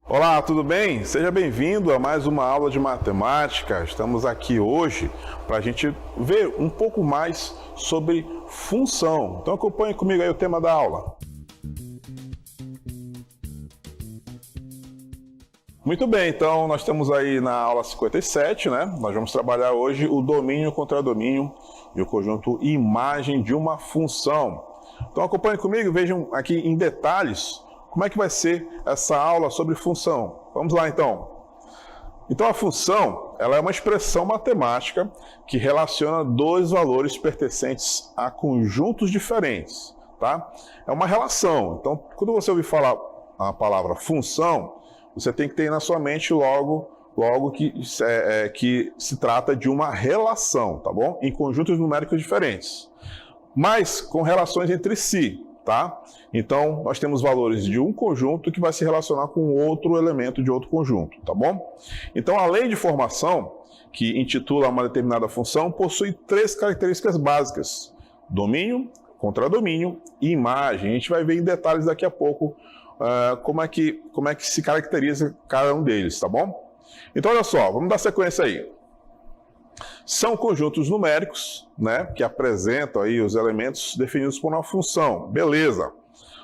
Olá, tudo bem? Seja bem-vindo a mais uma aula de matemática. Estamos aqui hoje para a gente ver um pouco mais sobre função. Então acompanhe comigo aí o tema da aula. Muito bem, então nós estamos aí na aula 57, né? Nós vamos trabalhar hoje o domínio, contradomínio e o conjunto imagem de uma função. Então acompanhe comigo, vejam aqui em detalhes como é que vai ser essa aula sobre função. Vamos lá então. Então a função, ela é uma expressão matemática que relaciona dois valores pertencentes a conjuntos diferentes, tá? É uma relação. Então, quando você ouvir falar a palavra função, você tem que ter na sua mente logo que se trata de uma relação, tá bom? Em conjuntos numéricos diferentes, mas com relações entre si, tá? Então, nós temos valores de um conjunto que vai se relacionar com outro elemento de outro conjunto, tá bom? Então, a lei de formação, que intitula uma determinada função, possui três características básicas: domínio, contradomínio e imagem. A gente vai ver em detalhes daqui a pouco como é que se caracteriza cada um deles, tá bom? Então, olha só, vamos dar sequência aí. São conjuntos numéricos, né, que apresentam aí os elementos definidos por uma função. Beleza.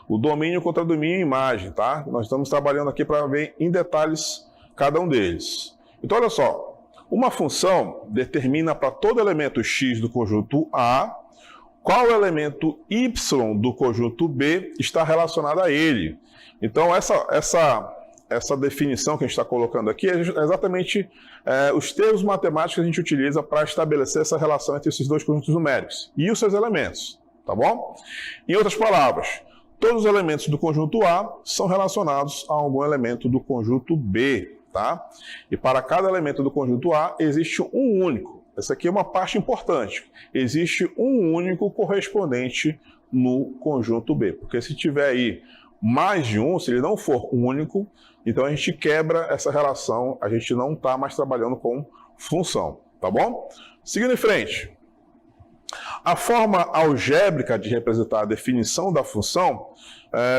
O domínio, contradomínio e imagem, tá? Nós estamos trabalhando aqui para ver em detalhes cada um deles. Então, olha só. Uma função determina para todo elemento x do conjunto A qual elemento y do conjunto B está relacionado a ele. Então, essa definição que a gente está colocando aqui é exatamente os termos matemáticos que a gente utiliza para estabelecer essa relação entre esses dois conjuntos numéricos e os seus elementos, tá bom? Em outras palavras, todos os elementos do conjunto A são relacionados a algum elemento do conjunto B, tá? E para cada elemento do conjunto A existe um único. Essa aqui é uma parte importante. Existe um único correspondente no conjunto B, porque se tiver aí mais de um, se ele não for único, então a gente quebra essa relação, a gente não está mais trabalhando com função, tá bom? Seguindo em frente. A forma algébrica de representar a definição da função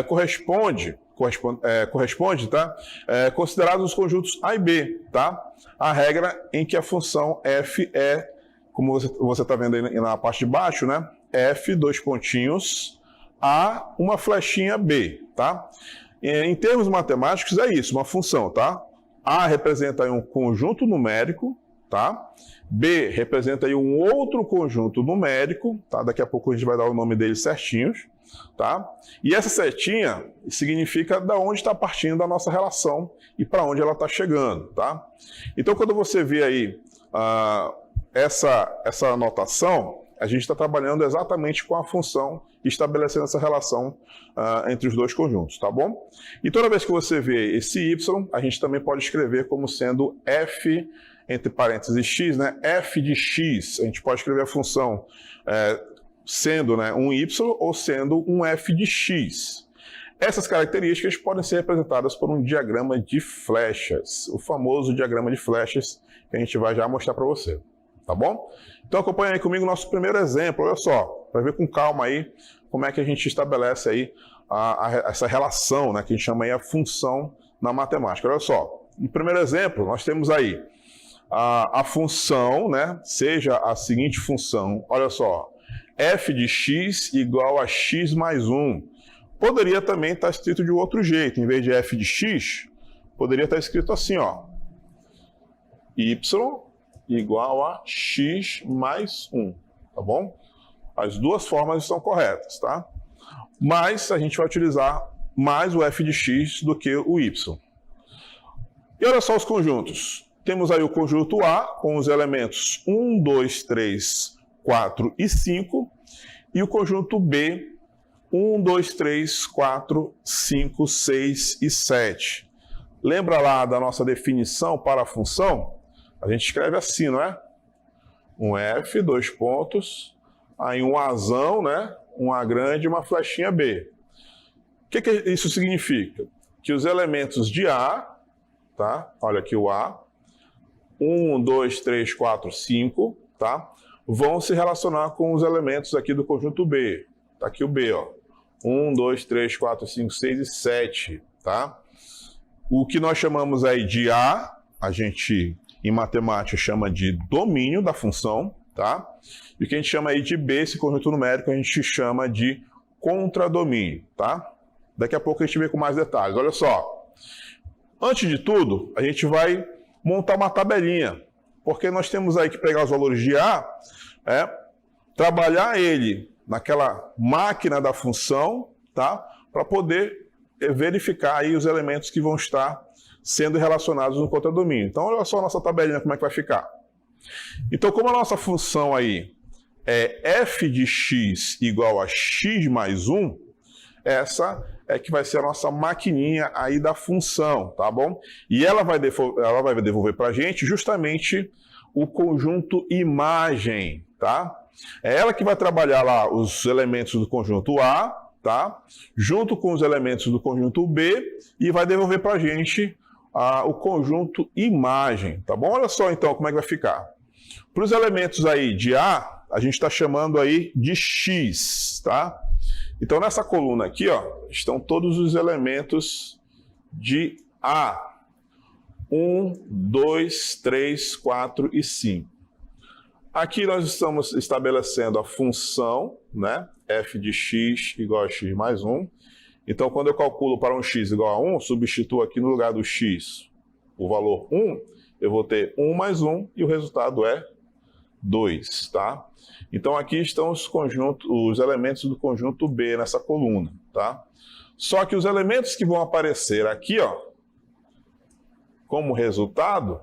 corresponde, tá? Considerados os conjuntos A e B, tá? A regra em que a função f é, como você está vendo aí na parte de baixo, né? F, dois pontinhos, A, uma flechinha B, tá? Em termos matemáticos é isso, uma função, tá? A representa aí um conjunto numérico, tá? B representa aí um outro conjunto numérico, tá? Daqui a pouco a gente vai dar o nome deles certinhos, tá? E essa setinha significa da onde está partindo a nossa relação e para onde ela está chegando, tá? Então, quando você vê aí essa anotação, a gente está trabalhando exatamente com a função, estabelecendo essa relação entre os dois conjuntos, tá bom? E toda vez que você vê esse y, a gente também pode escrever como sendo f, entre parênteses x, né? F de x. A gente pode escrever a função sendo, né, um y ou sendo um f de x. Essas características podem ser representadas por um diagrama de flechas, o famoso diagrama de flechas que a gente vai já mostrar para você. Tá bom? Então acompanha aí comigo o nosso primeiro exemplo, olha só, para ver com calma aí como é que a gente estabelece aí essa relação, né, que a gente chama aí a função na matemática. Olha só, no primeiro exemplo nós temos aí a função, né, seja a seguinte função, olha só, f de x igual a x mais 1. Poderia também estar escrito de outro jeito, em vez de f de x, poderia estar escrito assim, ó, y igual a x mais 1, tá bom? As duas formas estão corretas, tá? Mas a gente vai utilizar mais o f de x do que o y. E olha só os conjuntos. Temos aí o conjunto A com os elementos 1, 2, 3, 4 e 5. E o conjunto B, 1, 2, 3, 4, 5, 6 e 7. Lembra lá da nossa definição para a função? A gente escreve assim, não é? Um F, dois pontos, aí um Azão, né? Um A grande e uma flechinha B. O que isso significa? Que os elementos de A, tá? Olha aqui o A, 1, 2, 3, 4, 5, tá? vão se relacionar com os elementos aqui do conjunto B. Tá aqui o B, ó. 1, 2, 3, 4, 5, 6 e 7, tá? O que nós chamamos aí de A, a gente em matemática chama de domínio da função, tá? E o que a gente chama aí de B, esse conjunto numérico, a gente chama de contradomínio, tá? Daqui a pouco a gente vê com mais detalhes. Olha só. Antes de tudo, a gente vai montar uma tabelinha, porque nós temos aí que pegar os valores de A, trabalhar ele naquela máquina da função, tá? Para poder verificar aí os elementos que vão estar sendo relacionados no contradomínio. Então, olha só a nossa tabelinha como é que vai ficar. Então, como a nossa função aí é f de x igual a x mais 1, essa é que vai ser a nossa maquininha aí da função, tá bom? E ela vai devolver para a gente justamente o conjunto imagem, tá? É ela que vai trabalhar lá os elementos do conjunto A, tá? Junto com os elementos do conjunto B e vai devolver para a gente o conjunto imagem, tá bom? Olha só então como é que vai ficar. Para os elementos aí de A, a gente está chamando aí de x, tá? Então nessa coluna aqui, ó, estão todos os elementos de A. 1, 2, 3, 4 e 5. Aqui nós estamos estabelecendo a função, né? F de x igual a x mais 1. Então, quando eu calculo para um x igual a 1, substituo aqui no lugar do x o valor 1, eu vou ter 1 mais 1 e o resultado é 2, tá? Então, aqui estão os elementos do conjunto B nessa coluna, tá? Só que os elementos que vão aparecer aqui, ó, como resultado,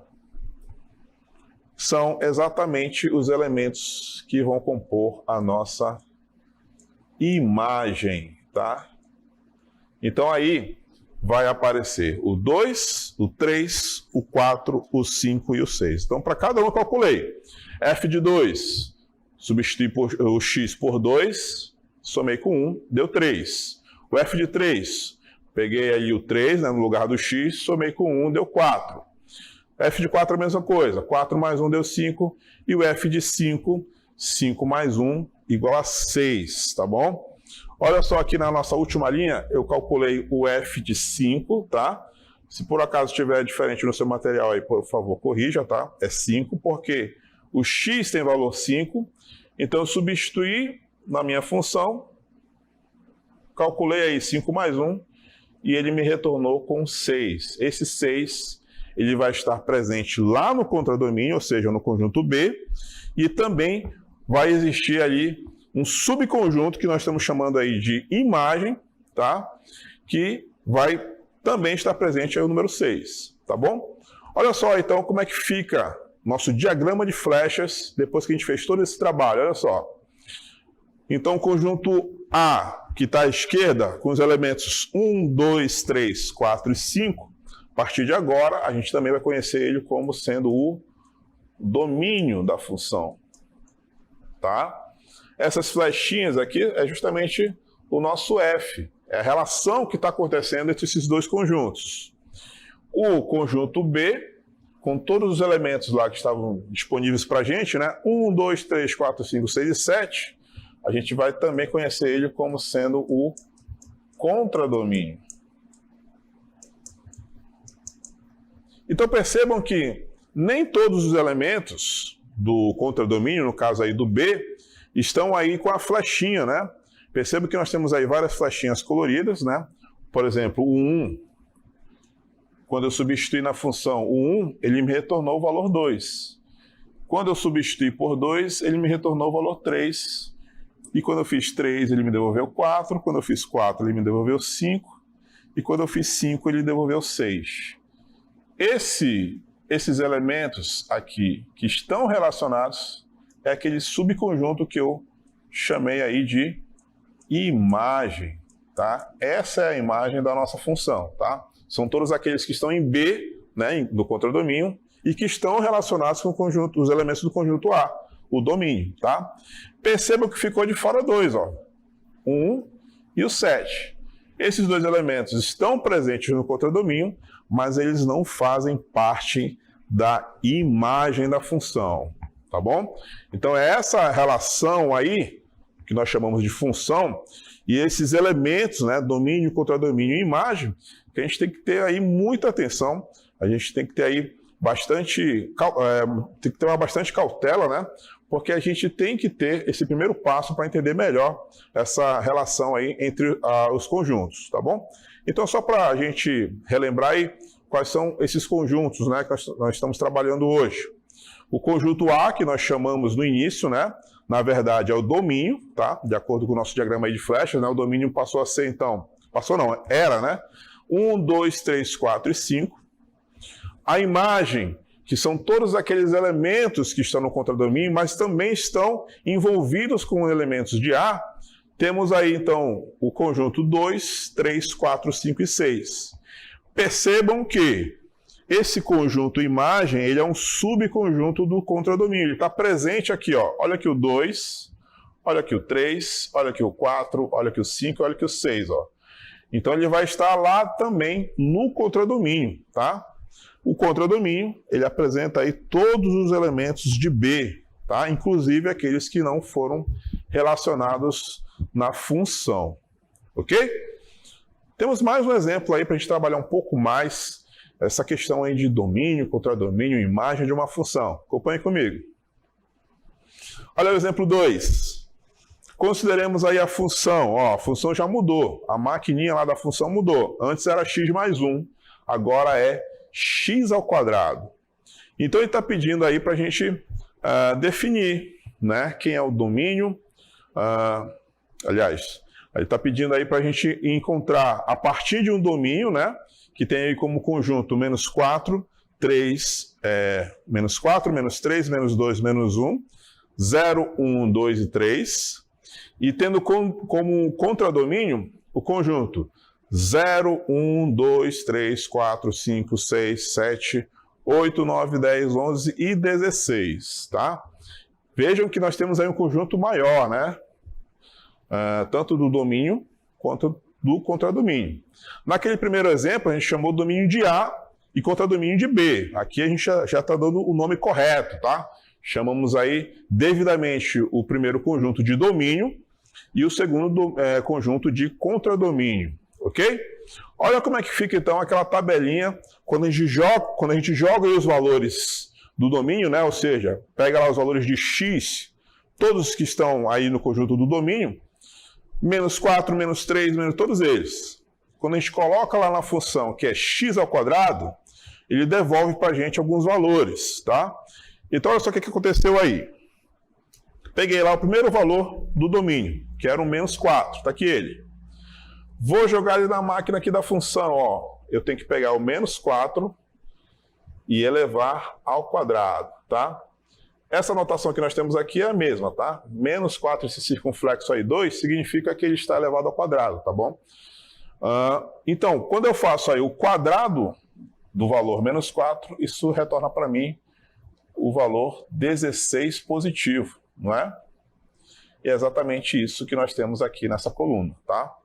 são exatamente os elementos que vão compor a nossa imagem, tá? Então aí vai aparecer o 2, o 3, o 4, o 5 e o 6. Então para cada um eu calculei. F de 2, substituí o x por 2, somei com 1, deu 3. O F de 3, peguei aí o 3, né, no lugar do x, somei com 1, deu 4. F de 4 é a mesma coisa, 4 mais 1 deu 5, e o F de 5, 5 mais 1 igual a 6, tá bom? Olha só aqui na nossa última linha, eu calculei o F de 5, tá? Se por acaso estiver diferente no seu material aí, por favor, corrija, tá? É 5, porque o x tem valor 5, então eu substituí na minha função, calculei aí 5 mais 1, e ele me retornou com 6. Esse 6, ele vai estar presente lá no contradomínio, ou seja, no conjunto B, e também vai existir ali um subconjunto que nós estamos chamando aí de imagem, tá? Que vai também estar presente aí o número 6, tá bom? Olha só então como é que fica nosso diagrama de flechas depois que a gente fez todo esse trabalho, olha só. Então o conjunto A, que está à esquerda, com os elementos 1, 2, 3, 4 e 5, a partir de agora a gente também vai conhecer ele como sendo o domínio da função, tá? Essas flechinhas aqui é justamente o nosso F, é a relação que está acontecendo entre esses dois conjuntos. O conjunto B, com todos os elementos lá que estavam disponíveis para a gente, né? 1, 2, 3, 4, 5, 6 e 7, a gente vai também conhecer ele como sendo o contradomínio. Então percebam que nem todos os elementos do contradomínio, no caso aí do B, estão aí com a flechinha, né? Perceba que nós temos aí várias flechinhas coloridas, né? Por exemplo, o 1, quando eu substituí na função o 1, ele me retornou o valor 2. Quando eu substituí por 2, ele me retornou o valor 3. E quando eu fiz 3, ele me devolveu 4. Quando eu fiz 4, ele me devolveu 5. E quando eu fiz 5, ele devolveu 6. Esses elementos aqui que estão relacionados é aquele subconjunto que eu chamei aí de imagem, tá? Essa é a imagem da nossa função, tá? São todos aqueles que estão em B, né, do contradomínio, e que estão relacionados com os elementos do conjunto A, o domínio, tá? Perceba que ficou de fora 2, ó. 1 e o 7. Esses dois elementos estão presentes no contradomínio, mas eles não fazem parte da imagem da função. tá bom? Então é essa relação aí, que nós chamamos de função, e esses elementos, né, domínio, contradomínio e imagem, que a gente tem que ter aí muita atenção, a gente tem que ter aí tem que ter uma bastante cautela, né? Porque a gente tem que ter esse primeiro passo para entender melhor essa relação aí entre os conjuntos, tá bom? Então, só para a gente relembrar aí quais são esses conjuntos, né, que nós estamos trabalhando hoje. O conjunto A, que nós chamamos no início, né? Na verdade, é o domínio, tá? De acordo com o nosso diagrama aí de flechas, né? O domínio passou a ser, então... Passou não, era, né? 1, 2, 3, 4 e 5. A imagem, que são todos aqueles elementos que estão no contradomínio, mas também estão envolvidos com elementos de A. Temos aí, então, o conjunto 2, 3, 4, 5 e 6. Percebam que esse conjunto imagem, ele é um subconjunto do contradomínio. Ele está presente aqui, ó. Olha aqui o 2, olha aqui o 3, olha aqui o 4, olha aqui o 5, olha aqui o 6, ó. Então, ele vai estar lá também no contradomínio, tá? O contradomínio, ele apresenta aí todos os elementos de B, tá? Inclusive aqueles que não foram relacionados na função, ok? Temos mais um exemplo aí para a gente trabalhar um pouco mais essa questão aí de domínio, contradomínio, imagem de uma função. Acompanhe comigo. Olha o exemplo 2. Consideremos aí a função. Ó, a função já mudou. A maquininha lá da função mudou. Antes era x mais 1, agora é x ao quadrado. Então ele está pedindo aí para a gente definir, né, quem é o domínio. Aliás, ele está pedindo aí para a gente encontrar a partir de um domínio, né, que tem aí como conjunto menos 4, 3, menos 4, menos 3, menos 2, menos 1, 0, 1, 2 e 3. E tendo como contradomínio o conjunto 0, 1, 2, 3, 4, 5, 6, 7, 8, 9, 10, 11 e 16, tá? Vejam que nós temos aí um conjunto maior, né? Tanto do domínio quanto do contradomínio. Naquele primeiro exemplo, a gente chamou o domínio de A e contradomínio de B. Aqui a gente já está dando o nome correto, tá? Chamamos aí devidamente o primeiro conjunto de domínio e o segundo conjunto de contradomínio. Ok? Olha como é que fica então aquela tabelinha quando a gente joga os valores do domínio, né? Ou seja, pega lá os valores de x, todos que estão aí no conjunto do domínio, menos 4, menos 3, menos todos eles. Quando a gente coloca lá na função que é x ao quadrado, ele devolve para a gente alguns valores, tá? Então olha só o que aconteceu aí. Peguei lá o primeiro valor do domínio, que era o menos 4, está aqui ele. Vou jogar ele na máquina aqui da função, ó. Eu tenho que pegar o menos 4 e elevar ao quadrado, tá? Essa notação que nós temos aqui é a mesma, tá? Menos 4, esse circunflexo aí, 2, significa que ele está elevado ao quadrado, tá bom? Então, quando eu faço aí o quadrado do valor menos 4, isso retorna para mim o valor 16 positivo, não é? E é exatamente isso que nós temos aqui nessa coluna, tá?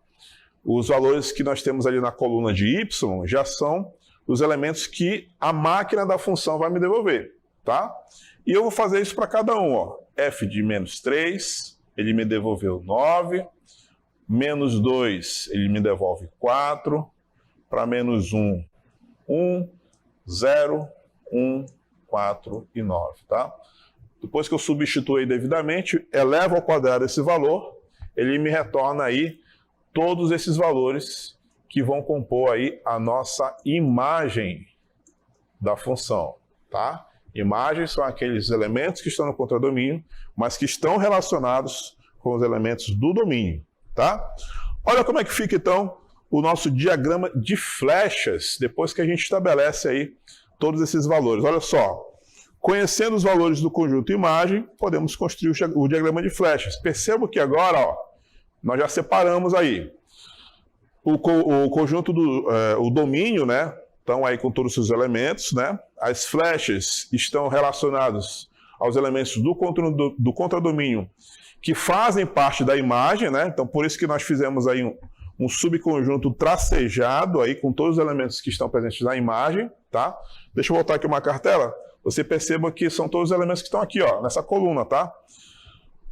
Os valores que nós temos ali na coluna de y já são os elementos que a máquina da função vai me devolver, tá? E eu vou fazer isso para cada um, ó. F de menos 3, ele me devolveu 9. Menos 2, ele me devolve 4. Para menos 1, 1, 0, 1, 4 e 9, tá? Depois que eu substituir devidamente, elevo ao quadrado esse valor, ele me retorna aí todos esses valores que vão compor aí a nossa imagem da função, tá? Imagens são aqueles elementos que estão no contradomínio, mas que estão relacionados com os elementos do domínio, tá? Olha como é que fica então o nosso diagrama de flechas, depois que a gente estabelece aí todos esses valores. Olha só, conhecendo os valores do conjunto imagem, podemos construir o diagrama de flechas. Perceba que agora, ó, nós já separamos aí o conjunto o domínio, né? Estão aí com todos os seus elementos, né? As flechas estão relacionadas aos elementos do contradomínio que fazem parte da imagem, né? Então, por isso que nós fizemos aí um subconjunto tracejado aí com todos os elementos que estão presentes na imagem, tá? Deixa eu voltar aqui uma cartela. Você perceba que são todos os elementos que estão aqui, ó, nessa coluna, tá?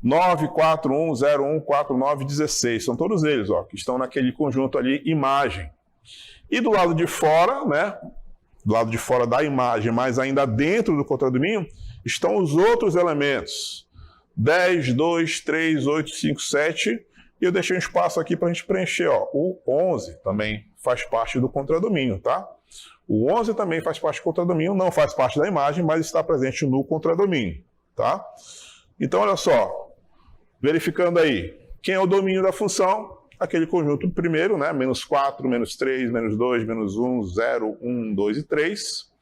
9, 4, 1, 0, 1, 4, 9, 16. São todos eles, ó, que estão naquele conjunto ali, imagem. E do lado de fora, né? Do lado de fora da imagem, mas ainda dentro do contradomínio, estão os outros elementos. 10, 2, 3, 8, 5, 7. E eu deixei um espaço aqui para a gente preencher, ó. O 11 também faz parte do contradomínio, tá? O 11 também faz parte do contradomínio, não faz parte da imagem, mas está presente no contradomínio, tá? Então, olha só, verificando aí, quem é o domínio da função? Aquele conjunto primeiro, né? Menos 4, menos 3, menos 2, menos 1, 0, 1, 2 e 3.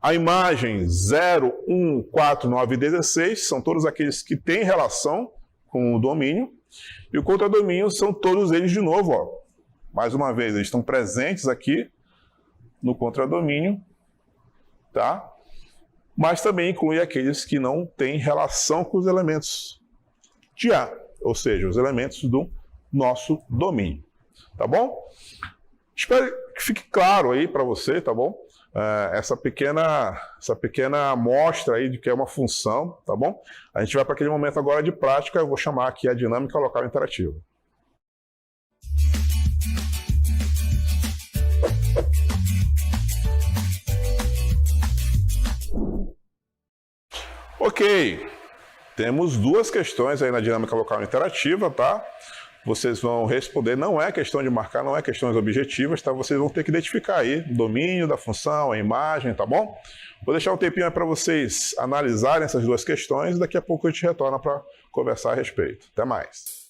A imagem 0, 1, 4, 9 e 16 são todos aqueles que têm relação com o domínio. E o contradomínio são todos eles de novo, ó. Mais uma vez, eles estão presentes aqui no contradomínio, tá? Mas também inclui aqueles que não têm relação com os elementos de A, ou seja, os elementos do nosso domínio, tá bom? Espero que fique claro aí para você, tá bom? Essa pequena amostra aí de que é uma função, tá bom? A gente vai para aquele momento agora de prática, eu vou chamar aqui a dinâmica local interativa. Ok, temos duas questões aí na dinâmica local interativa, tá? Vocês vão responder, não é questão de marcar, não é questões objetivas, tá? Vocês vão ter que identificar aí o domínio da função, a imagem, tá bom? Vou deixar um tempinho aí para vocês analisarem essas duas questões e daqui a pouco a gente retorna para conversar a respeito. Até mais!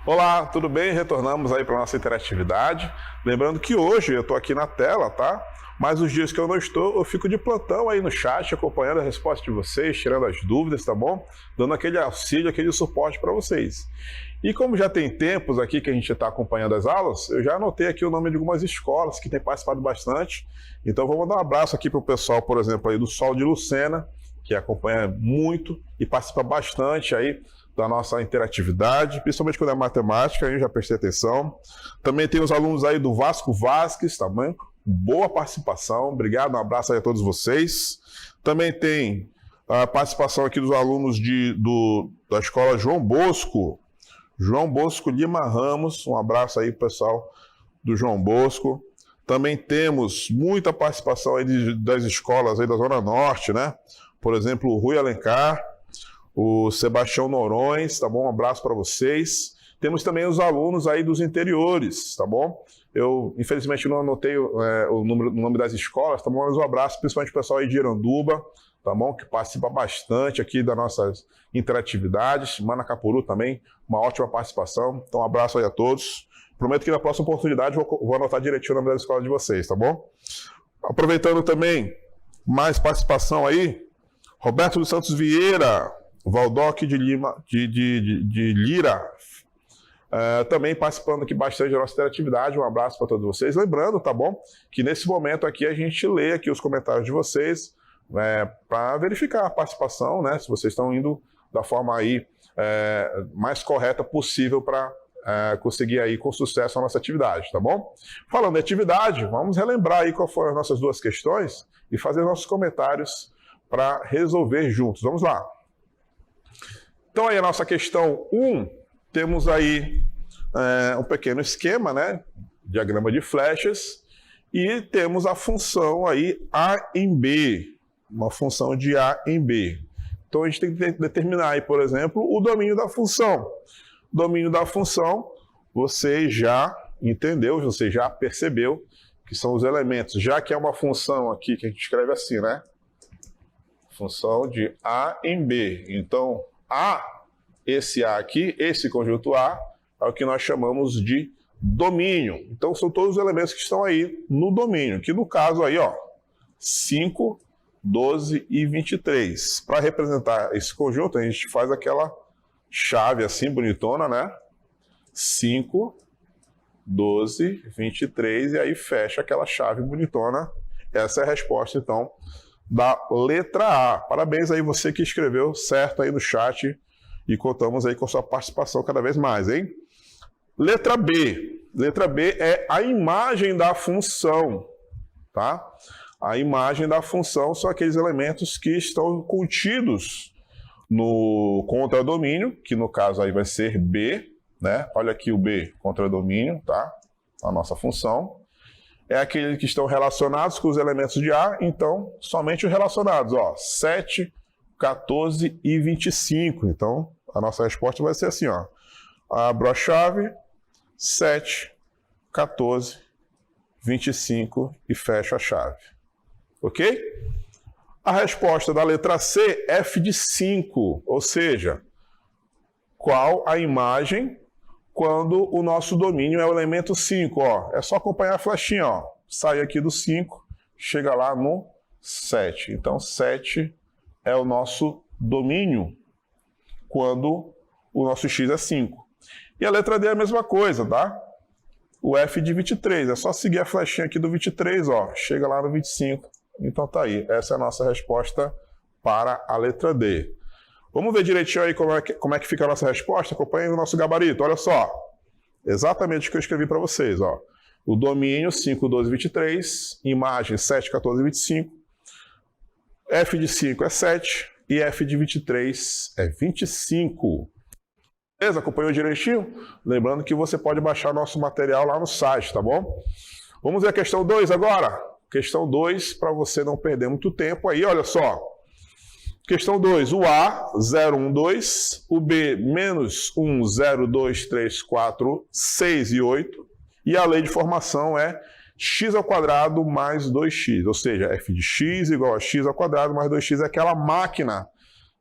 Olá, tudo bem? Retornamos aí para a nossa interatividade. Lembrando que hoje eu estou aqui na tela, tá? Mas os dias que eu não estou, eu fico de plantão aí no chat, acompanhando a resposta de vocês, tirando as dúvidas, tá bom? Dando aquele auxílio, aquele suporte para vocês. E como já tem tempos aqui que a gente está acompanhando as aulas, eu já anotei aqui o nome de algumas escolas que têm participado bastante. Então vou mandar um abraço aqui para o pessoal, por exemplo, aí do Sol de Lucena, que acompanha muito e participa bastante aí da nossa interatividade, principalmente quando é matemática, aí eu já prestei atenção. Também tem os alunos aí do Vasco Vasques, tá bom? Boa participação, obrigado, um abraço aí a todos vocês. Também tem a participação aqui dos alunos da escola João Bosco Lima Ramos, um abraço aí pro pessoal do João Bosco. Também temos muita participação aí das escolas aí da Zona Norte, né? Por exemplo, o Rui Alencar, o Sebastião Norões, tá bom? Um abraço para vocês. Temos também os alunos aí dos interiores, tá bom? Eu, infelizmente, não anotei o nome das escolas, tá bom? Mas um abraço, principalmente o pessoal aí de Iranduba, tá bom? Que participa bastante aqui das nossas interatividades. Manacapuru também, uma ótima participação. Então, um abraço aí a todos. Prometo que na próxima oportunidade vou anotar direitinho o nome da escola de vocês, tá bom? Aproveitando também, mais participação aí, Roberto dos Santos Vieira, Valdoc de Lira, também participando aqui bastante da nossa interatividade. Um abraço para todos vocês. Lembrando, tá bom, que nesse momento aqui a gente lê aqui os comentários de vocês para verificar a participação, né? Se vocês estão indo da forma aí mais correta possível para conseguir aí com sucesso a nossa atividade, tá bom? Falando de atividade, vamos relembrar aí quais foram as nossas duas questões e fazer nossos comentários para resolver juntos. Vamos lá. Então aí a nossa questão 1, temos aí um pequeno esquema, né? Diagrama de flechas, e temos a função aí A em B, uma função de A em B. Então a gente tem que determinar aí, por exemplo, o domínio da função. Domínio da função, você já entendeu, você já percebeu que são os elementos, já que é uma função aqui que a gente escreve assim, né? Função de A em B. Então, esse A aqui, esse conjunto A, é o que nós chamamos de domínio. Então, são todos os elementos que estão aí no domínio, que no caso aí, ó, 5, 12 e 23. Para representar esse conjunto, a gente faz aquela chave assim, bonitona, né? 5, 12, 23, e aí fecha aquela chave bonitona. Essa é a resposta, então, da letra A. Parabéns aí você que escreveu certo aí no chat e contamos aí com a sua participação cada vez mais, hein? Letra B. Letra B é a imagem da função, tá? A imagem da função são aqueles elementos que estão contidos no contradomínio, que no caso aí vai ser B, né? Olha aqui o B, contradomínio, tá? A nossa função. É aqueles que estão relacionados com os elementos de A, então somente os relacionados, ó, 7, 14 e 25. Então, a nossa resposta vai ser assim, ó. Abro a chave, 7, 14, 25 e fecho a chave. Ok? A resposta da letra C, F de 5, ou seja, qual a imagem quando o nosso domínio é o elemento 5, ó. É só acompanhar a flechinha, ó. Sai aqui do 5, chega lá no 7. Então, 7 é o nosso domínio quando o nosso x é 5. E a letra D é a mesma coisa, tá? O F de 23, é só seguir a flechinha aqui do 23, ó. Chega lá no 25. Então tá aí, essa é a nossa resposta para a letra D. Vamos ver direitinho aí como é que fica a nossa resposta? Acompanhe o nosso gabarito, olha só. Exatamente o que eu escrevi para vocês, ó. O domínio 5, 12, 23, imagem 7, 14, 25, F de 5 é 7 e F de 23 é 25. Beleza? Acompanhou direitinho? Lembrando que você pode baixar nosso material lá no site, tá bom? Vamos ver a questão 2 agora? Questão 2, para você não perder muito tempo aí, olha só. Questão 2, o A, 0, 1, 2, o B, menos 1, 0, 2, 3, 4, 6 e 8. E a lei de formação é x ao quadrado mais 2x, ou seja, f de x igual a x ao quadrado mais 2x é aquela máquina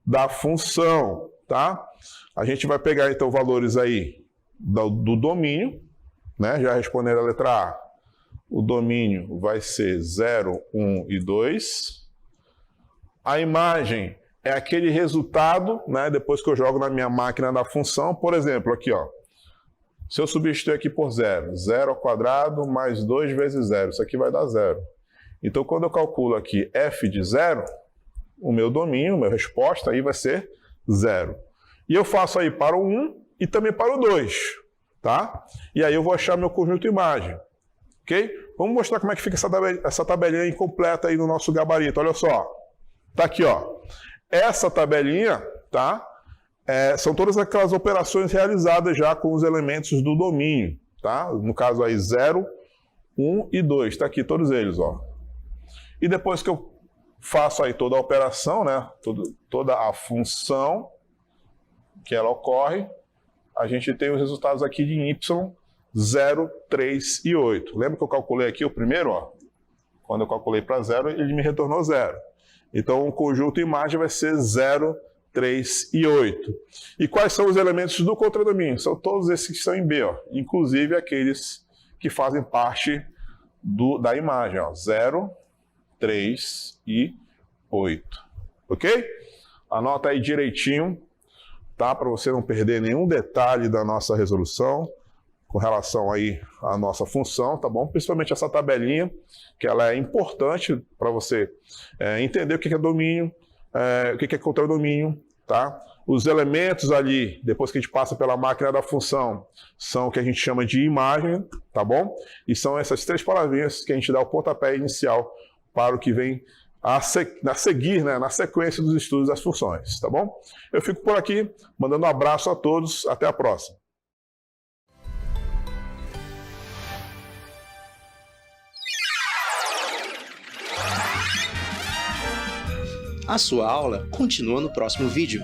da função, tá? A gente vai pegar então valores aí do domínio, né? Já respondendo a letra A, o domínio vai ser 0, 1 e 2. A imagem é aquele resultado, né? Depois que eu jogo na minha máquina da função, por exemplo, aqui, ó. Se eu substituir aqui por 0, 0 ao quadrado mais 2 vezes 0, isso aqui vai dar 0. Então, quando eu calculo aqui f de 0, o meu domínio, a minha resposta aí vai ser 0. E eu faço aí para o 1 e também para o 2, tá? E aí eu vou achar meu conjunto imagem, ok? Vamos mostrar como é que fica essa tabelinha incompleta aí no nosso gabarito. Olha só, tá aqui, ó. Essa tabelinha, tá? São todas aquelas operações realizadas já com os elementos do domínio, tá? No caso aí 0, 1 e 2, tá aqui todos eles, ó. E depois que eu faço aí toda a operação, né? Toda a função que ela ocorre, a gente tem os resultados aqui de y, 0, 3 e 8. Lembra que eu calculei aqui o primeiro, ó? Quando eu calculei para 0, ele me retornou 0. Então o conjunto imagem vai ser 0, 3 e 8. E quais são os elementos do contradomínio? São todos esses que estão em B, ó, inclusive aqueles que fazem parte da imagem, ó, 0, 3 e 8. Ok? Anota aí direitinho, tá? Para você não perder nenhum detalhe da nossa resolução com relação aí à nossa função, tá bom? Principalmente essa tabelinha, que ela é importante para você entender o que é domínio, o que é contradomínio, tá? Os elementos ali, depois que a gente passa pela máquina da função, são o que a gente chama de imagem, tá bom? E são essas 3 palavrinhas que a gente dá o pontapé inicial para o que vem a seguir, né, na sequência dos estudos das funções, tá bom? Eu fico por aqui, mandando um abraço a todos, até a próxima. A sua aula continua no próximo vídeo.